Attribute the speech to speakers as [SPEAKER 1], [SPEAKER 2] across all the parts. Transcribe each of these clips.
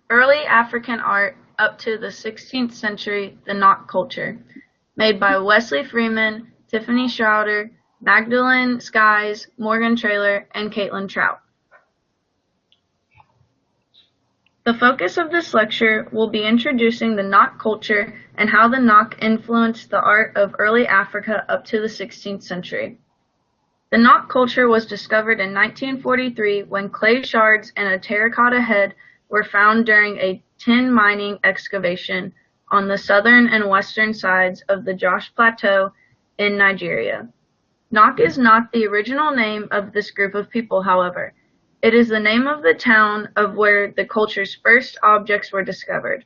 [SPEAKER 1] Early African art up to the 16th century, the knot culture, made by Wesley Freeman, Tiffany Schroeder, Magdalene Skies, Morgan Traylor, and Caitlin Trout. The focus of this lecture will be introducing the knot culture and how the knot influenced the art of early Africa up to the 16th century. The knot culture was discovered in 1943 when clay shards and a terracotta head were found during a tin mining excavation on the southern and western sides of the Jos Plateau in Nigeria. Knot is not the original name of this group of people, however. It is the name of the town of where the culture's first objects were discovered.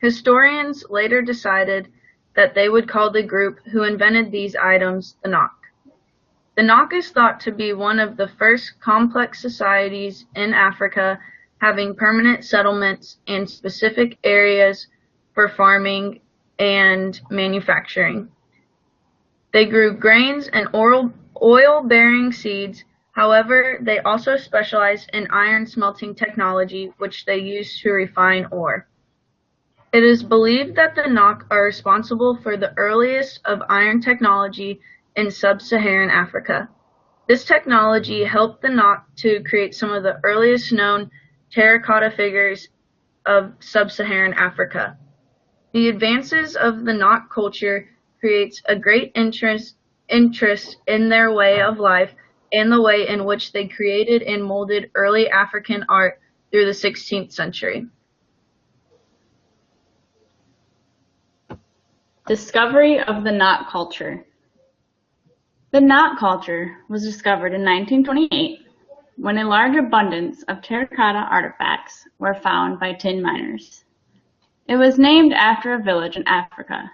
[SPEAKER 1] Historians later decided that they would call the group who invented these items the Nok. The Nok is thought to be one of the first complex societies in Africa, having permanent settlements and specific areas for farming and manufacturing. They grew grains and oil-bearing seeds. However, they also specialized in iron smelting technology, which they used to refine ore. It is believed that the Nok are responsible for the earliest of iron technology in sub-Saharan Africa. This technology helped the Nok to create some of the earliest known terracotta figures of sub-Saharan Africa. The advances of the Nok culture creates a great interest in their way of life and the way in which they created and molded early African art through the 16th century.
[SPEAKER 2] Discovery of the knot culture. The knot culture was discovered in 1928 when a large abundance of terracotta artifacts were found by tin miners. It was named after a village in Africa.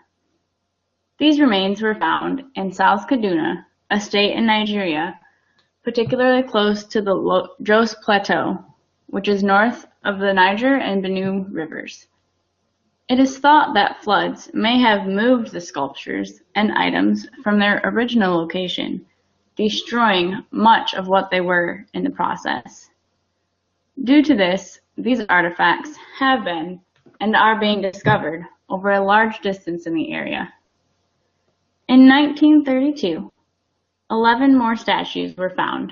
[SPEAKER 2] These remains were found in South Kaduna, a state in Nigeria, particularly close to the Jos Plateau, which is north of the Niger and Benue rivers. It is thought that floods may have moved the sculptures and items from their original location, destroying much of what they were in the process. Due to this, these artifacts have been and are being discovered over a large distance in the area. In 1932, 11 more statues were found,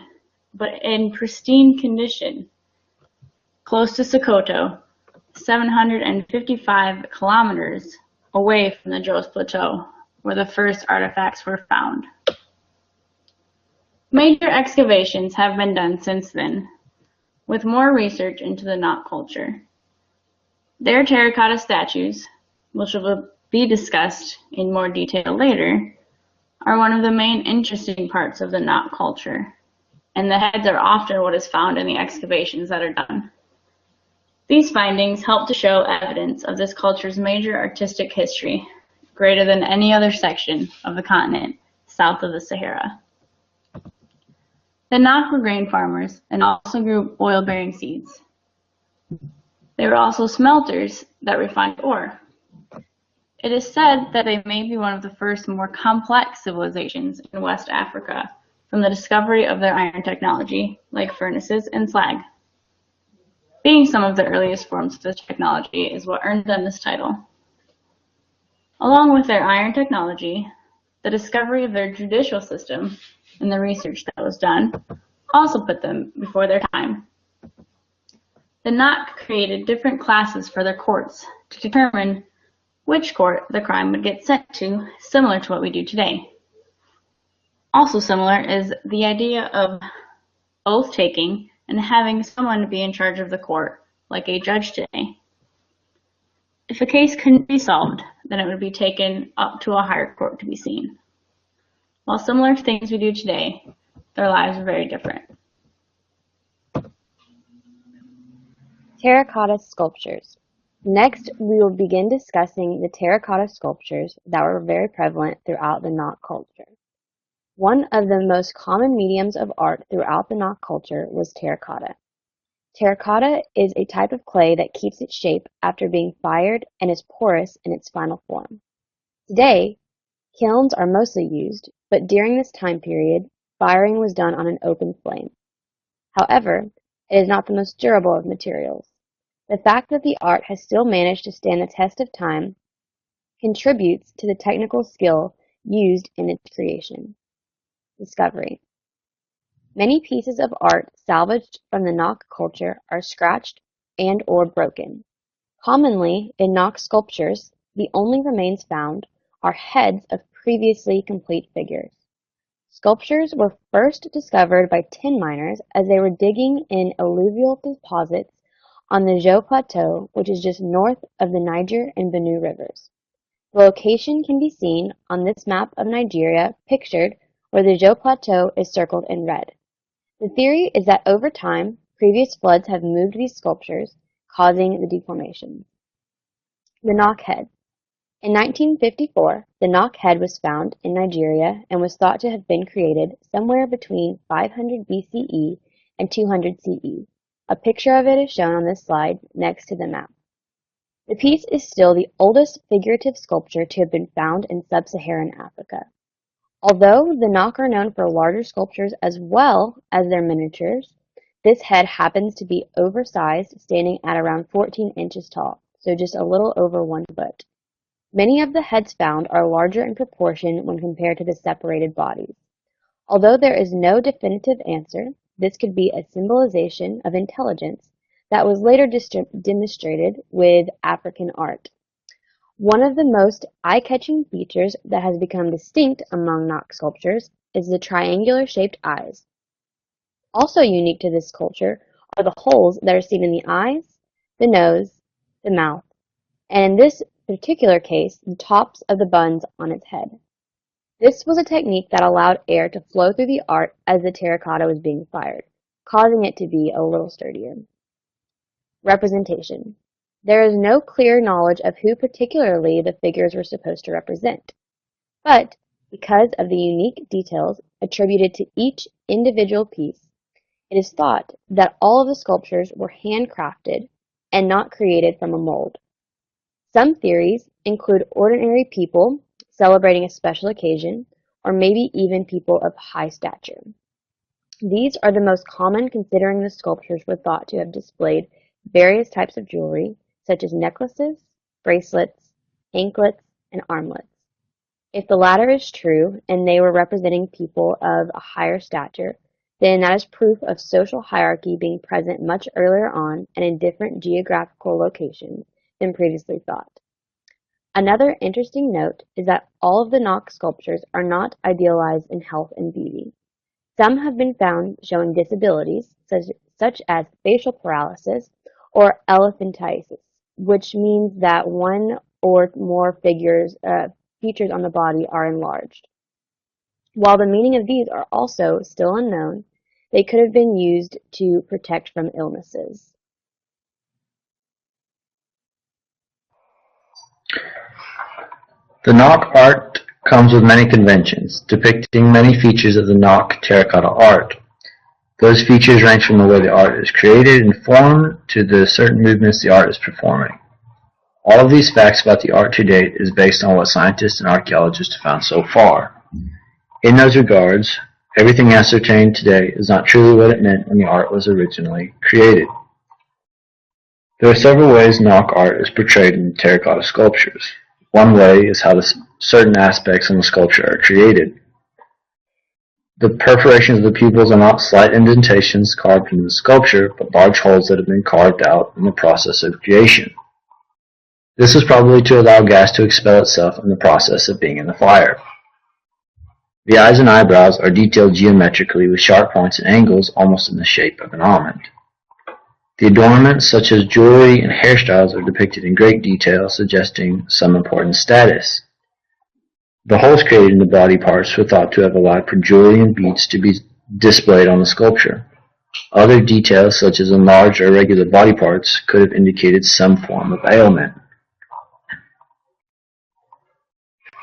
[SPEAKER 2] but in pristine condition, close to Sokoto, 755 kilometers away from the Jos Plateau, where the first artifacts were found. Major excavations have been done since then, with more research into the knot culture. Their terracotta statues, which will be discussed in more detail later, are one of the main interesting parts of the knot culture, and the heads are often what is found in the excavations that are done. These findings help to show evidence of this culture's major artistic history, greater than any other section of the continent south of the Sahara. The Nok were grain farmers and also grew oil-bearing seeds. They were also smelters that refined ore. It is said that they may be one of the first more complex civilizations in West Africa from the discovery of their iron technology, like furnaces and slag. Being some of the earliest forms of this technology is what earned them this title. Along with their iron technology, the discovery of their judicial system and the research that was done also put them before their time. The Nok created different classes for their courts to determine which court the crime would get sent to, similar to what we do today. Also similar is the idea of oath-taking and having someone be in charge of the court, like a judge today. If a case couldn't be solved, then it would be taken up to a higher court to be seen. While similar to things we do today, their lives are very different.
[SPEAKER 3] Terracotta sculptures. Next, we will begin discussing the terracotta sculptures that were very prevalent throughout the Nok culture. One of the most common mediums of art throughout the Nok culture was terracotta. Terracotta is a type of clay that keeps its shape after being fired and is porous in its final form. Today, kilns are mostly used, but during this time period, firing was done on an open flame. However, it is not the most durable of materials. The fact that the art has still managed to stand the test of time contributes to the technical skill used in its creation. Discovery. Many pieces of art salvaged from the Nok culture are scratched and or broken. Commonly, in Nok sculptures, the only remains found are heads of previously complete figures. Sculptures were first discovered by tin miners as they were digging in alluvial deposits on the Jo Plateau, which is just north of the Niger and Benue rivers. The location can be seen on this map of Nigeria pictured where the Jo Plateau is circled in red. The theory is that over time, previous floods have moved these sculptures, causing the deformations. The Nok head. In 1954, the Nok head was found in Nigeria and was thought to have been created somewhere between 500 BCE and 200 CE. A picture of it is shown on this slide next to the map. The piece is still the oldest figurative sculpture to have been found in sub-Saharan Africa. Although the Nok are known for larger sculptures as well as their miniatures, this head happens to be oversized, standing at around 14 inches tall, so just a little over 1 foot. Many of the heads found are larger in proportion when compared to the separated bodies. Although there is no definitive answer, this could be a symbolization of intelligence that was later demonstrated with African art. One of the most eye-catching features that has become distinct among Nok sculptures is the triangular-shaped eyes. Also unique to this culture are the holes that are seen in the eyes, the nose, the mouth, and in this particular case, the tops of the buns on its head. This was a technique that allowed air to flow through the art as the terracotta was being fired, causing it to be a little sturdier. Representation. There is no clear knowledge of who particularly the figures were supposed to represent, but because of the unique details attributed to each individual piece, it is thought that all of the sculptures were handcrafted and not created from a mold. Some theories include ordinary people celebrating a special occasion, or maybe even people of high stature. These are the most common considering the sculptures were thought to have displayed various types of jewelry, such as necklaces, bracelets, anklets, and armlets. If the latter is true, and they were representing people of a higher stature, then that is proof of social hierarchy being present much earlier on and in different geographical locations than previously thought. Another interesting note is that all of the Nok sculptures are not idealized in health and beauty. Some have been found showing disabilities, such as facial paralysis or elephantiasis, which means that one or more features on the body are enlarged. While the meaning of these are also still unknown, they could have been used to protect from illnesses.
[SPEAKER 4] The Nok art comes with many conventions, depicting many features of the Nok terracotta art. Those features range from the way the art is created and formed to the certain movements the art is performing. All of these facts about the art to date is based on what scientists and archaeologists have found so far. In those regards, everything ascertained today is not truly what it meant when the art was originally created. There are several ways Nok art is portrayed in terracotta sculptures. One way is how certain aspects in the sculpture are created. The perforations of the pupils are not slight indentations carved into the sculpture, but large holes that have been carved out in the process of creation. This is probably to allow gas to expel itself in the process of being in the fire. The eyes and eyebrows are detailed geometrically with sharp points and angles almost in the shape of an almond. The adornments such as jewelry and hairstyles are depicted in great detail, suggesting some important status. The holes created in the body parts were thought to have allowed for jewelry and beads to be displayed on the sculpture. Other details such as enlarged or irregular body parts could have indicated some form of ailment.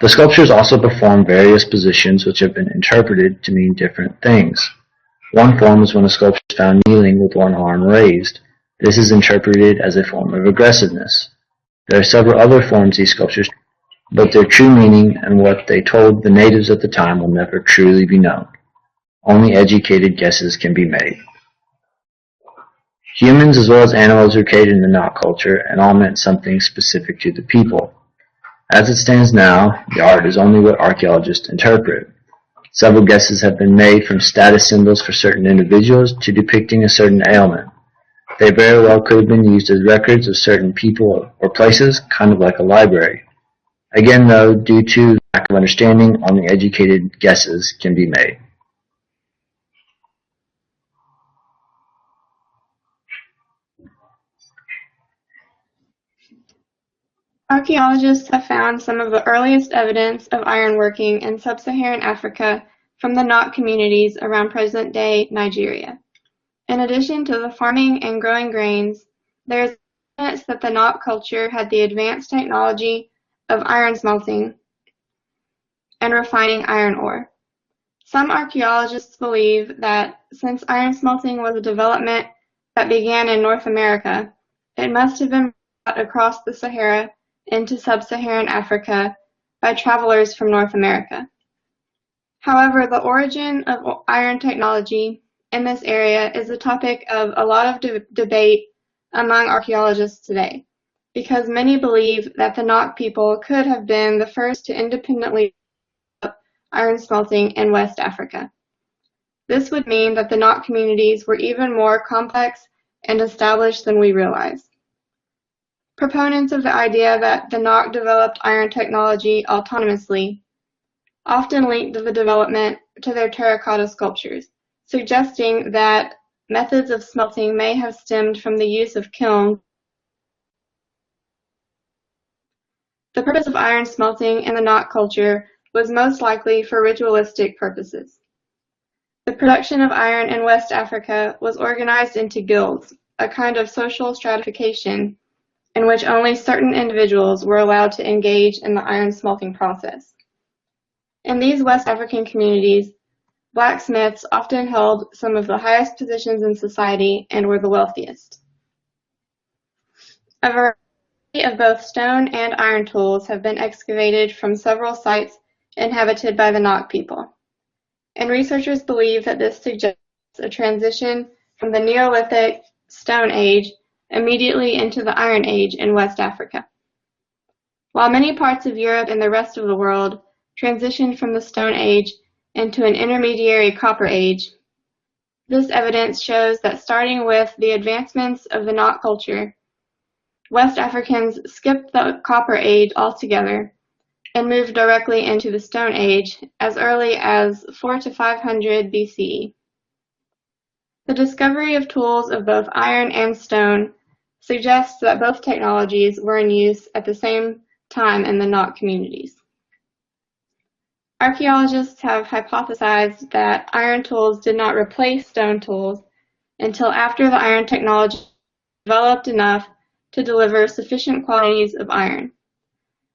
[SPEAKER 4] The sculptures also perform various positions which have been interpreted to mean different things. One form is when a sculpture is found kneeling with one arm raised. This is interpreted as a form of aggressiveness. There are several other forms these sculptures, but their true meaning and what they told the natives at the time will never truly be known. Only educated guesses can be made. Humans as well as animals were created in the Nok culture and all meant something specific to the people. As it stands now, the art is only what archaeologists interpret. Several guesses have been made from status symbols for certain individuals to depicting a certain ailment. They very well could have been used as records of certain people or places, kind of like a library. Again, though, due to lack of understanding, only educated guesses can be made.
[SPEAKER 5] Archaeologists have found some of the earliest evidence of ironworking in sub-Saharan Africa from the Nok communities around present-day Nigeria. In addition to the farming and growing grains, there is evidence that the Nok culture had the advanced technology of iron smelting and refining iron ore. Some archaeologists believe that since iron smelting was a development that began in North America, it must have been brought across the Sahara into sub-Saharan Africa by travelers from North America. However, the origin of iron technology in this area is a topic of a lot of debate among archaeologists today, because many believe that the Nok people could have been the first to independently develop iron smelting in West Africa. This would mean that the Nok communities were even more complex and established than we realize. Proponents of the idea that the Nok developed iron technology autonomously often link the development to their terracotta sculptures, suggesting that methods of smelting may have stemmed from the use of kilns. The purpose of iron smelting in the Nok culture was most likely for ritualistic purposes. The production of iron in West Africa was organized into guilds, a kind of social stratification in which only certain individuals were allowed to engage in the iron smelting process. In these West African communities, blacksmiths often held some of the highest positions in society and were the wealthiest. A variety of both stone and iron tools have been excavated from several sites inhabited by the Nok people, and researchers believe that this suggests a transition from the Neolithic Stone Age immediately into the Iron Age in West Africa. While many parts of Europe and the rest of the world transitioned from the Stone Age into an intermediary Copper Age, this evidence shows that starting with the advancements of the Nok culture, West Africans skipped the Copper Age altogether and moved directly into the Stone Age as early as 4 to 500 BCE. The discovery of tools of both iron and stone suggests that both technologies were in use at the same time in the Nok communities. Archaeologists have hypothesized that iron tools did not replace stone tools until after the iron technology developed enough to deliver sufficient quantities of iron.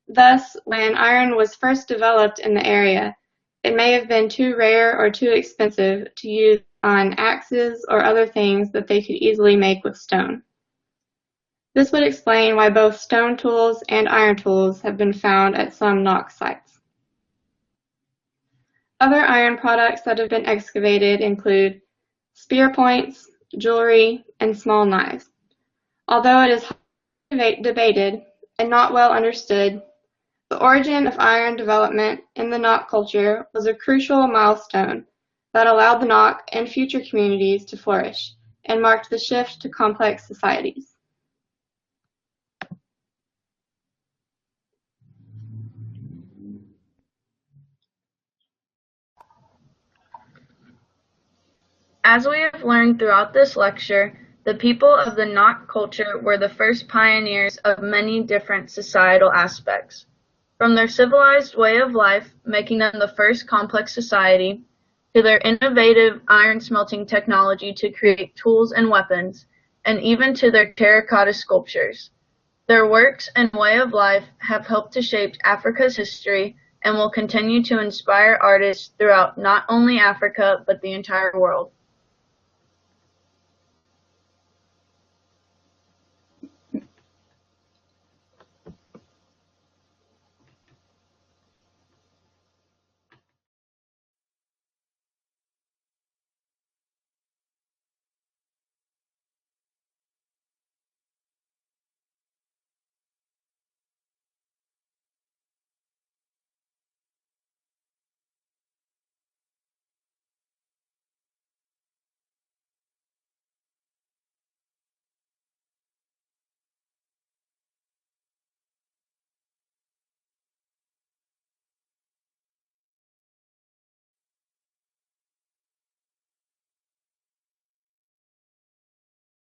[SPEAKER 5] Thus, when iron was first developed in the area, it may have been too rare or too expensive to use on axes or other things that they could easily make with stone. This would explain why both stone tools and iron tools have been found at some Nok sites. Other iron products that have been excavated include spear points, jewelry, and small knives. Although it is highly debated and not well understood, the origin of iron development in the Nok culture was a crucial milestone that allowed the Nok and future communities to flourish and marked the shift to complex societies.
[SPEAKER 1] As we have learned throughout this lecture, the people of the Nok culture were the first pioneers of many different societal aspects. From their civilized way of life, making them the first complex society, to their innovative iron smelting technology to create tools and weapons, and even to their terracotta sculptures. Their works and way of life have helped to shape Africa's history and will continue to inspire artists throughout not only Africa, but the entire world.